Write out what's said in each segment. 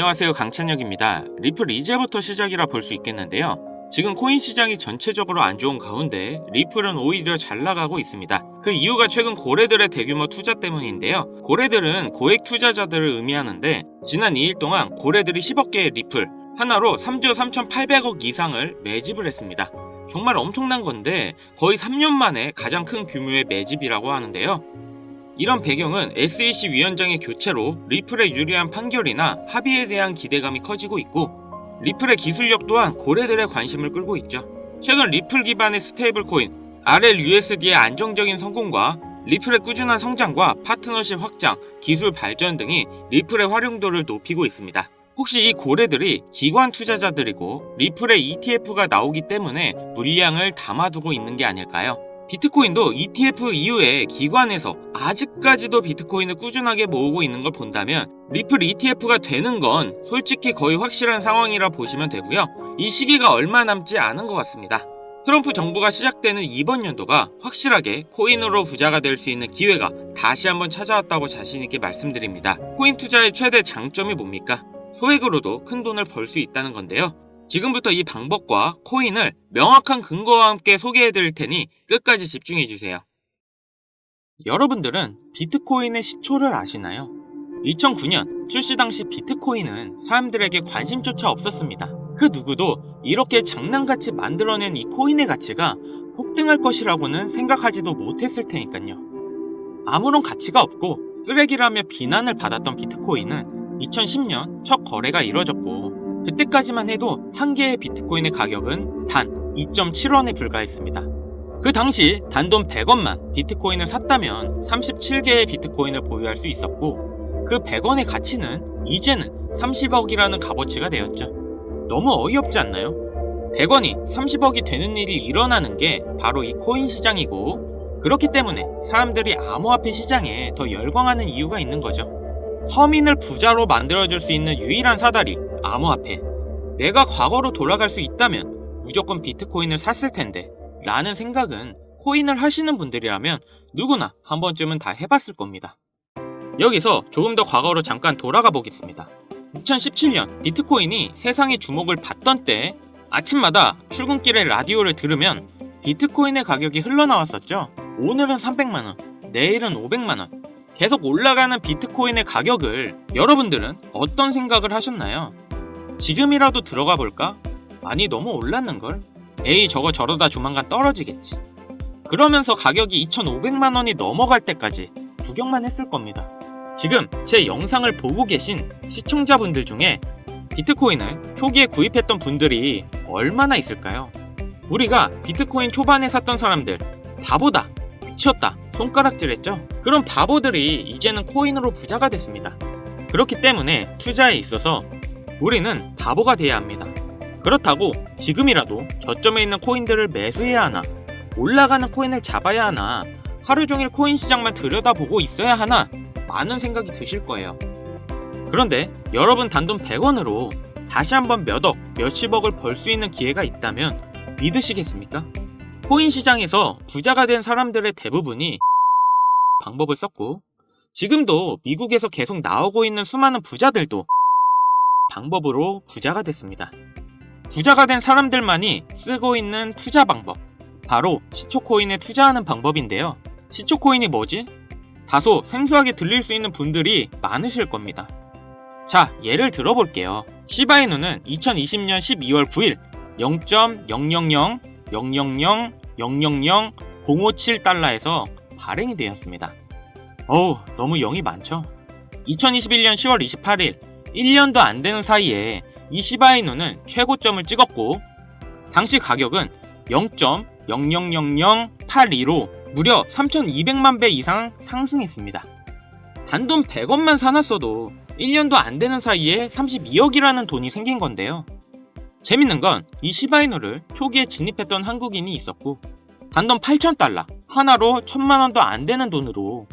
안녕하세요, 강찬혁입니다. 리플 이제부터 시작이라 볼 수 있겠는데요. 지금 코인 시장이 전체적으로 안 좋은 가운데 리플은 오히려 잘 나가고 있습니다. 그 이유가 최근 고래들의 대규모 투자 때문인데요. 고래들은 고액 투자자들을 의미하는데 지난 2일 동안 고래들이 10억 개의 리플 하나로 3조 3,800억 이상을 매집을 했습니다. 정말 엄청난 건데 거의 3년 만에 가장 큰 규모의 매집이라고 하는데요. 이런 배경은 SEC 위원장의 교체로 리플의 유리한 판결이나 합의에 대한 기대감이 커지고 있고, 리플의 기술력 또한 고래들의 관심을 끌고 있죠. 최근 리플 기반의 스테이블 코인 RLUSD의 안정적인 성공과 리플의 꾸준한 성장과 파트너십 확장, 기술 발전 등이 리플의 활용도를 높이고 있습니다. 혹시 이 고래들이 기관 투자자들이고 리플의 ETF가 나오기 때문에 물량을 담아두고 있는 게 아닐까요? 비트코인도 ETF 이후에 기관에서 아직까지도 비트코인을 꾸준하게 모으고 있는 걸 본다면 리플 ETF가 되는 건 솔직히 거의 확실한 상황이라 보시면 되고요. 이 시기가 얼마 남지 않은 것 같습니다. 트럼프 정부가 시작되는 이번 연도가 확실하게 코인으로 부자가 될 수 있는 기회가 다시 한번 찾아왔다고 자신있게 말씀드립니다. 코인 투자의 최대 장점이 뭡니까? 소액으로도 큰 돈을 벌 수 있다는 건데요. 지금부터 이 방법과 코인을 명확한 근거와 함께 소개해 드릴 테니 끝까지 집중해 주세요. 여러분들은 비트코인의 시초를 아시나요? 2009년 출시 당시 비트코인은 사람들에게 관심조차 없었습니다. 그 누구도 이렇게 장난같이 만들어낸 이 코인의 가치가 폭등할 것이라고는 생각하지도 못했을 테니까요. 아무런 가치가 없고 쓰레기라며 비난을 받았던 비트코인은 2010년 첫 거래가 이뤄졌고, 그때까지만 해도 한 개의 비트코인의 가격은 단 2.7원에 불과했습니다. 그 당시 단돈 100원만 비트코인을 샀다면 37개의 비트코인을 보유할 수 있었고, 그 100원의 가치는 이제는 30억이라는 값어치가 되었죠. 너무 어이없지 않나요? 100원이 30억이 되는 일이 일어나는 게 바로 이 코인 시장이고, 그렇기 때문에 사람들이 암호화폐 시장에 더 열광하는 이유가 있는 거죠. 서민을 부자로 만들어줄 수 있는 유일한 사다리, 암호화폐. 내가 과거로 돌아갈 수 있다면 무조건 비트코인을 샀을 텐데 라는 생각은 코인을 하시는 분들이라면 누구나 한 번쯤은 다 해봤을 겁니다. 여기서 조금 더 과거로 잠깐 돌아가 보겠습니다. 2017년 비트코인이 세상의 주목을 받던 때 아침마다 출근길에 라디오를 들으면 비트코인의 가격이 흘러나왔었죠. 오늘은 300만원, 내일은 500만원. 계속 올라가는 비트코인의 가격을 여러분들은 어떤 생각을 하셨나요? 지금이라도 들어가 볼까? 아니, 너무 올랐는걸? 에이, 저거 저러다 조만간 떨어지겠지. 그러면서 가격이 2,500만원이 넘어갈 때까지 구경만 했을 겁니다. 지금 제 영상을 보고 계신 시청자분들 중에 비트코인을 초기에 구입했던 분들이 얼마나 있을까요? 우리가 비트코인 초반에 샀던 사람들, 바보다, 미쳤다, 손가락질했죠? 그런 바보들이 이제는 코인으로 부자가 됐습니다. 그렇기 때문에 투자에 있어서 우리는 바보가 돼야 합니다. 그렇다고 지금이라도 저점에 있는 코인들을 매수해야 하나, 올라가는 코인을 잡아야 하나, 하루 종일 코인 시장만 들여다보고 있어야 하나, 많은 생각이 드실 거예요. 그런데 여러분 단돈 100원으로 다시 한번 몇억, 몇십억을 벌 수 있는 기회가 있다면 믿으시겠습니까? 코인 시장에서 부자가 된 사람들의 대부분이 방법을 썼고, 지금도 미국에서 계속 나오고 있는 수많은 부자들도 방법으로 부자가 됐습니다. 부자가 된 사람들만이 쓰고 있는 투자 방법, 바로 시초코인에 투자하는 방법인데요. 시초코인이 뭐지? 다소 생소하게 들릴 수 있는 분들이 많으실 겁니다. 자, 예를 들어볼게요. 시바이누는 2020년 12월 9일 0.0000000057달러에서 발행이 되었습니다. 어우, 너무 0이 많죠? 2021년 10월 28일 1년도 안 되는 사이에 이 시바이누는 최고점을 찍었고, 당시 가격은 0.000082로 무려 3,200만 배 이상 상승했습니다. 단돈 100원만 사놨어도 1년도 안 되는 사이에 32억이라는 돈이 생긴 건데요. 재밌는 건 이 시바이누를 초기에 진입했던 한국인이 있었고, 단돈 8,000달러, 하나로 1,000만원도 안 되는 돈으로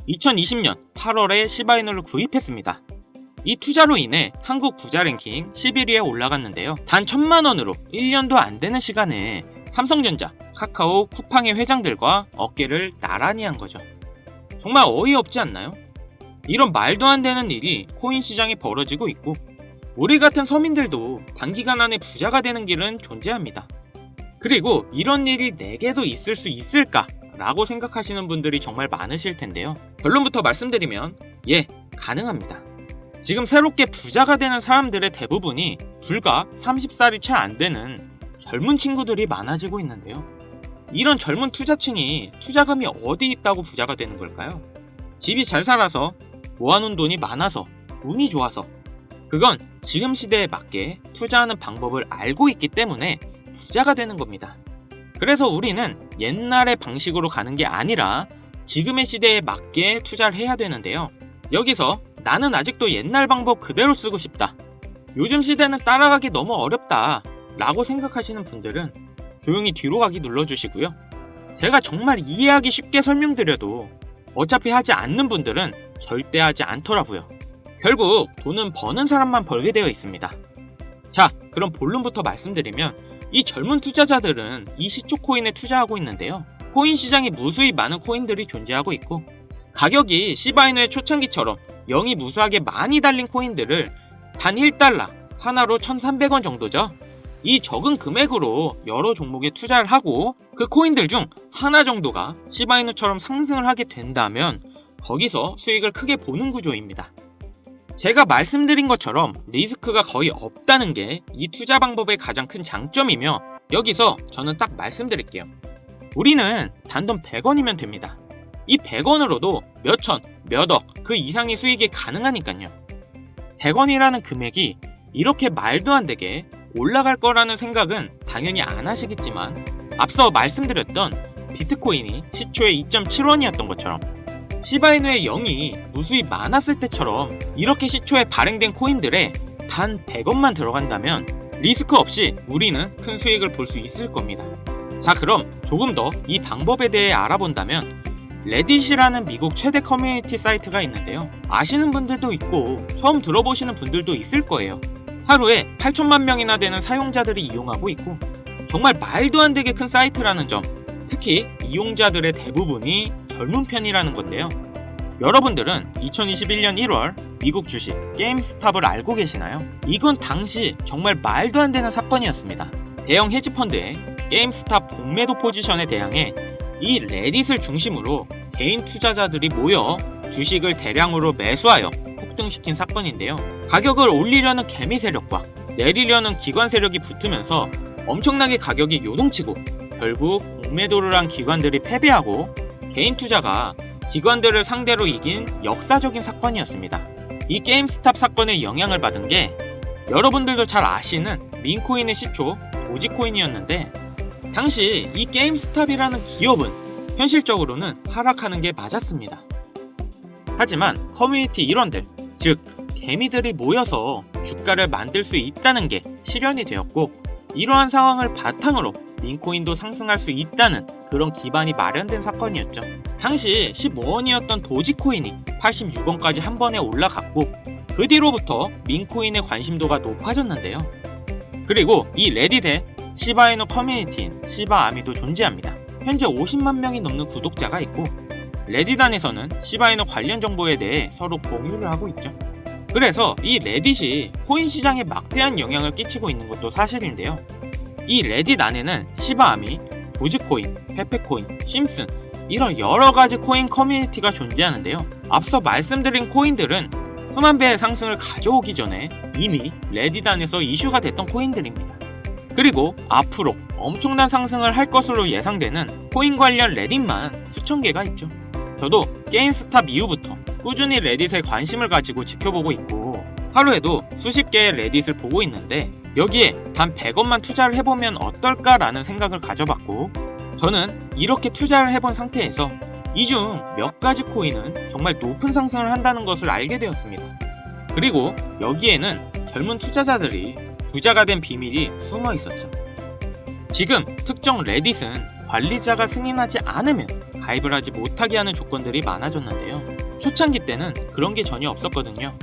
2020년 8월에 시바이누를 구입했습니다. 이 투자로 인해 한국 부자 랭킹 11위에 올라갔는데요. 단 1,000만원으로 1년도 안 되는 시간에 삼성전자, 카카오, 쿠팡의 회장들과 어깨를 나란히 한 거죠. 정말 어이없지 않나요? 이런 말도 안 되는 일이 코인 시장에 벌어지고 있고, 우리 같은 서민들도 단기간 안에 부자가 되는 길은 존재합니다. 그리고 이런 일이 내게도 있을 수 있을까? 라고 생각하시는 분들이 정말 많으실 텐데요. 결론부터 말씀드리면 예, 가능합니다. 지금 새롭게 부자가 되는 사람들의 대부분이 불과 30살이 채 안 되는 젊은 친구들이 많아지고 있는데요. 이런 젊은 투자층이 투자금이 어디 있다고 부자가 되는 걸까요? 집이 잘 살아서, 모아놓은 돈이 많아서, 운이 좋아서, 그건 지금 시대에 맞게 투자하는 방법을 알고 있기 때문에 부자가 되는 겁니다. 그래서 우리는 옛날의 방식으로 가는 게 아니라 지금의 시대에 맞게 투자를 해야 되는데요. 여기서 나는 아직도 옛날 방법 그대로 쓰고 싶다, 요즘 시대는 따라가기 너무 어렵다 라고 생각하시는 분들은 조용히 뒤로 가기 눌러주시고요. 제가 정말 이해하기 쉽게 설명드려도 어차피 하지 않는 분들은 절대 하지 않더라고요. 결국 돈은 버는 사람만 벌게 되어 있습니다. 자, 그럼 본론부터 말씀드리면 이 젊은 투자자들은 이 시초 코인에 투자하고 있는데요. 코인 시장에 무수히 많은 코인들이 존재하고 있고 가격이 시바이누의 초창기처럼 0이 무수하게 많이 달린 코인들을 단 1달러, 하나로 1,300원 정도죠. 이 적은 금액으로 여러 종목에 투자를 하고 그 코인들 중 하나 정도가 시바이누처럼 상승을 하게 된다면 거기서 수익을 크게 보는 구조입니다. 제가 말씀드린 것처럼 리스크가 거의 없다는 게 이 투자 방법의 가장 큰 장점이며 여기서 저는 딱 말씀드릴게요. 우리는 단돈 100원이면 됩니다. 이 100원으로도 몇천, 몇억 그 이상의 수익이 가능하니까요. 100원이라는 금액이 이렇게 말도 안 되게 올라갈 거라는 생각은 당연히 안 하시겠지만 앞서 말씀드렸던 비트코인이 시초에 2.7원이었던 것처럼 시바이누의 0이 무수히 많았을 때처럼 이렇게 시초에 발행된 코인들에 단 100원만 들어간다면 리스크 없이 우리는 큰 수익을 볼 수 있을 겁니다. 자, 그럼 조금 더 이 방법에 대해 알아본다면 레딧이라는 미국 최대 커뮤니티 사이트가 있는데요. 아시는 분들도 있고 처음 들어보시는 분들도 있을 거예요. 하루에 8천만 명이나 되는 사용자들이 이용하고 있고 정말 말도 안 되게 큰 사이트라는 점, 특히 이용자들의 대부분이 젊은 편이라는 건데요. 여러분들은 2021년 1월 미국 주식 게임스탑을 알고 계시나요? 이건 당시 정말 말도 안 되는 사건이었습니다. 대형 헤지펀드의 게임스탑 공매도 포지션에 대항해 이 레딧을 중심으로 개인 투자자들이 모여 주식을 대량으로 매수하여 폭등시킨 사건인데요. 가격을 올리려는 개미 세력과 내리려는 기관 세력이 붙으면서 엄청나게 가격이 요동치고 결국 공매도를 한 기관들이 패배하고 개인 투자가 기관들을 상대로 이긴 역사적인 사건이었습니다. 이 게임스탑 사건의 영향을 받은 게 여러분들도 잘 아시는 민코인의 시초 도지코인이었는데 당시 이 게임스탑이라는 기업은 현실적으로는 하락하는 게 맞았습니다. 하지만 커뮤니티 일원들, 즉 개미들이 모여서 주가를 만들 수 있다는 게 실현이 되었고 이러한 상황을 바탕으로 민코인도 상승할 수 있다는 그런 기반이 마련된 사건이었죠. 당시 15원이었던 도지코인이 86원까지 한 번에 올라갔고 그 뒤로부터 민코인의 관심도가 높아졌는데요. 그리고 이 레딧에 시바이누 커뮤니티인 시바아미도 존재합니다. 현재 50만 명이 넘는 구독자가 있고 레딧 안에서는 시바이누 관련 정보에 대해 서로 공유를 하고 있죠. 그래서 이 레딧이 코인 시장에 막대한 영향을 끼치고 있는 것도 사실인데요. 이 레딧 안에는 시바아미, 도지코인, 페페코인, 심슨 이런 여러가지 코인 커뮤니티가 존재하는데요. 앞서 말씀드린 코인들은 수만 배의 상승을 가져오기 전에 이미 레딧 안에서 이슈가 됐던 코인들입니다. 그리고 앞으로 엄청난 상승을 할 것으로 예상되는 코인 관련 레딧만 수천 개가 있죠. 저도 게임스탑 이후부터 꾸준히 레딧에 관심을 가지고 지켜보고 있고 하루에도 수십 개의 레딧을 보고 있는데 여기에 단 100원만 투자를 해보면 어떨까라는 생각을 가져봤고 저는 이렇게 투자를 해본 상태에서 이 중 몇 가지 코인은 정말 높은 상승을 한다는 것을 알게 되었습니다. 그리고 여기에는 젊은 투자자들이 부자가 된 비밀이 숨어 있었죠. 지금 특정 레딧은 관리자가 승인하지 않으면 가입을 하지 못하게 하는 조건들이 많아졌는데요. 초창기 때는 그런 게 전혀 없었거든요.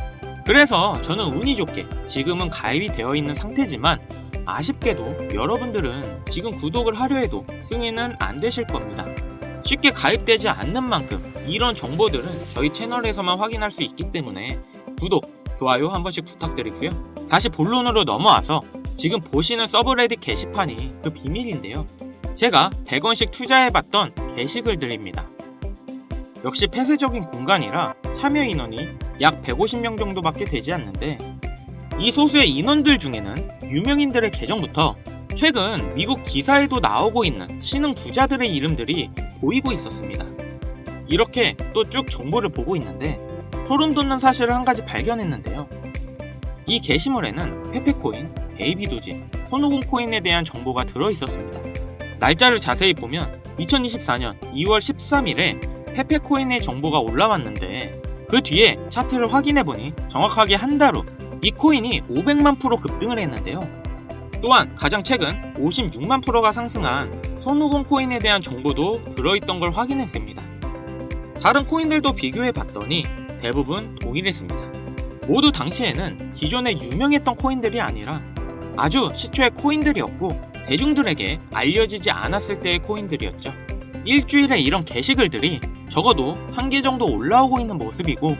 그래서 저는 운이 좋게 지금은 가입이 되어 있는 상태지만 아쉽게도 여러분들은 지금 구독을 하려 해도 승인은 안 되실 겁니다. 쉽게 가입되지 않는 만큼 이런 정보들은 저희 채널에서만 확인할 수 있기 때문에 구독, 좋아요 한 번씩 부탁드리고요. 다시 본론으로 넘어와서 지금 보시는 서브레딧 게시판이 그 비밀인데요. 제가 100원씩 투자해봤던 게시글 들입니다. 역시 폐쇄적인 공간이라 참여 인원이 약 150명 정도밖에 되지 않는데, 이 소수의 인원들 중에는 유명인들의 계정부터 최근 미국 기사에도 나오고 있는 신흥 부자들의 이름들이 보이고 있었습니다. 이렇게 또 쭉 정보를 보고 있는데 소름 돋는 사실을 한 가지 발견했는데요. 이 게시물에는 페페코인, 베이비도지, 손오공 코인에 대한 정보가 들어있었습니다. 날짜를 자세히 보면 2024년 2월 13일에 페페코인의 정보가 올라왔는데, 그 뒤에 차트를 확인해보니 정확하게 한 달 후 이 코인이 500만 프로 급등을 했는데요. 또한 가장 최근 56만 프로가 상승한 손오공 코인에 대한 정보도 들어있던 걸 확인했습니다. 다른 코인들도 비교해봤더니 대부분 동일했습니다. 모두 당시에는 기존에 유명했던 코인들이 아니라 아주 시초의 코인들이었고 대중들에게 알려지지 않았을 때의 코인들이었죠. 일주일에 이런 게시글들이 적어도 1개 정도 올라오고 있는 모습이고,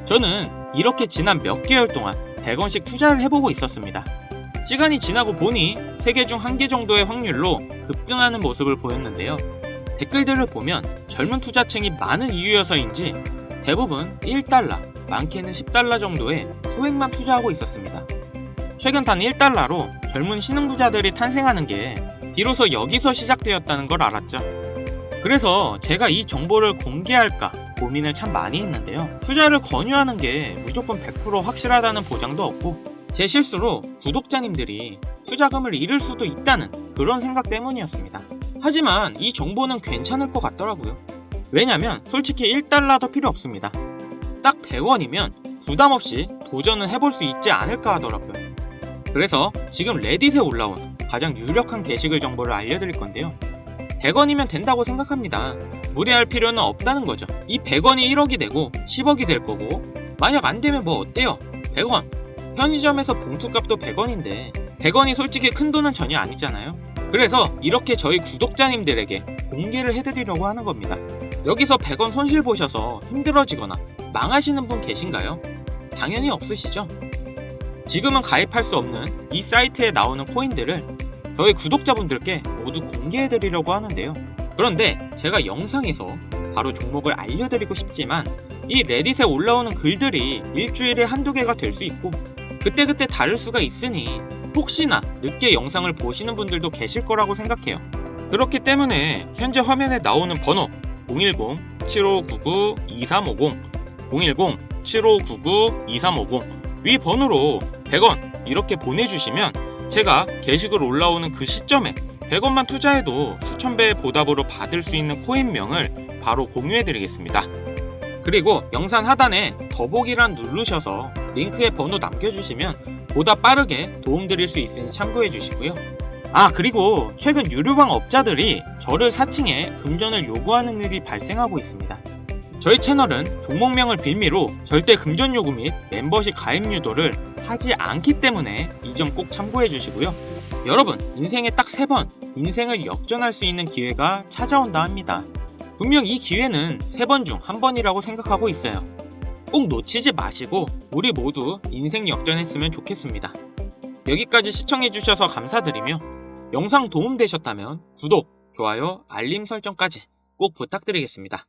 저는 이렇게 지난 몇 개월 동안 100원씩 투자를 해보고 있었습니다. 시간이 지나고 보니 3개 중 1개 정도의 확률로 급등하는 모습을 보였는데요. 댓글들을 보면 젊은 투자층이 많은 이유여서인지 대부분 1달러, 많게는 10달러 정도의 소액만 투자하고 있었습니다. 최근 단 1달러로 젊은 신흥부자들이 탄생하는 게 비로소 여기서 시작되었다는 걸 알았죠. 그래서 제가 이 정보를 공개할까 고민을 참 많이 했는데요. 투자를 권유하는 게 무조건 100% 확실하다는 보장도 없고, 제 실수로 구독자님들이 투자금을 잃을 수도 있다는 그런 생각 때문이었습니다. 하지만 이 정보는 괜찮을 것 같더라고요. 왜냐면 솔직히 1달러도 필요 없습니다. 딱 100원이면 부담없이 도전은 해볼 수 있지 않을까 하더라고요. 그래서 지금 레딧에 올라온 가장 유력한 게시글 정보를 알려드릴 건데요. 100원이면 된다고 생각합니다. 무리할 필요는 없다는 거죠. 이 100원이 1억이 되고 10억이 될 거고, 만약 안 되면 뭐 어때요? 100원. 편의점에서 봉투값도 100원인데 100원이 솔직히 큰 돈은 전혀 아니잖아요. 그래서 이렇게 저희 구독자님들에게 공개를 해드리려고 하는 겁니다. 여기서 100원 손실 보셔서 힘들어지거나 망하시는 분 계신가요? 당연히 없으시죠? 지금은 가입할 수 없는 이 사이트에 나오는 코인들을 저희 구독자분들께 모두 공개해드리려고 하는데요. 그런데 제가 영상에서 바로 종목을 알려드리고 싶지만 이 레딧에 올라오는 글들이 일주일에 한두 개가 될 수 있고 그때그때 다를 수가 있으니 혹시나 늦게 영상을 보시는 분들도 계실 거라고 생각해요. 그렇기 때문에 현재 화면에 나오는 번호 010-7599-2350 010-7599-2350 위 번호로 100원 이렇게 보내주시면 제가 게시글 올라오는 그 시점에 100원만 투자해도 수천 배의 보답으로 받을 수 있는 코인명을 바로 공유해드리겠습니다. 그리고 영상 하단에 더보기란 누르셔서 링크에 번호 남겨주시면 보다 빠르게 도움드릴 수 있으니 참고해주시고요. 그리고 최근 유료방 업자들이 저를 사칭해 금전을 요구하는 일이 발생하고 있습니다. 저희 채널은 종목명을 빌미로 절대 금전 요구 및 멤버십 가입 유도를 하지 않기 때문에 이 점 꼭 참고해 주시고요. 여러분, 인생에 딱 3번 인생을 역전할 수 있는 기회가 찾아온다 합니다. 분명 이 기회는 3번 중 1번이라고 생각하고 있어요. 꼭 놓치지 마시고 우리 모두 인생 역전했으면 좋겠습니다. 여기까지 시청해 주셔서 감사드리며 영상 도움되셨다면 구독, 좋아요, 알림 설정까지 꼭 부탁드리겠습니다.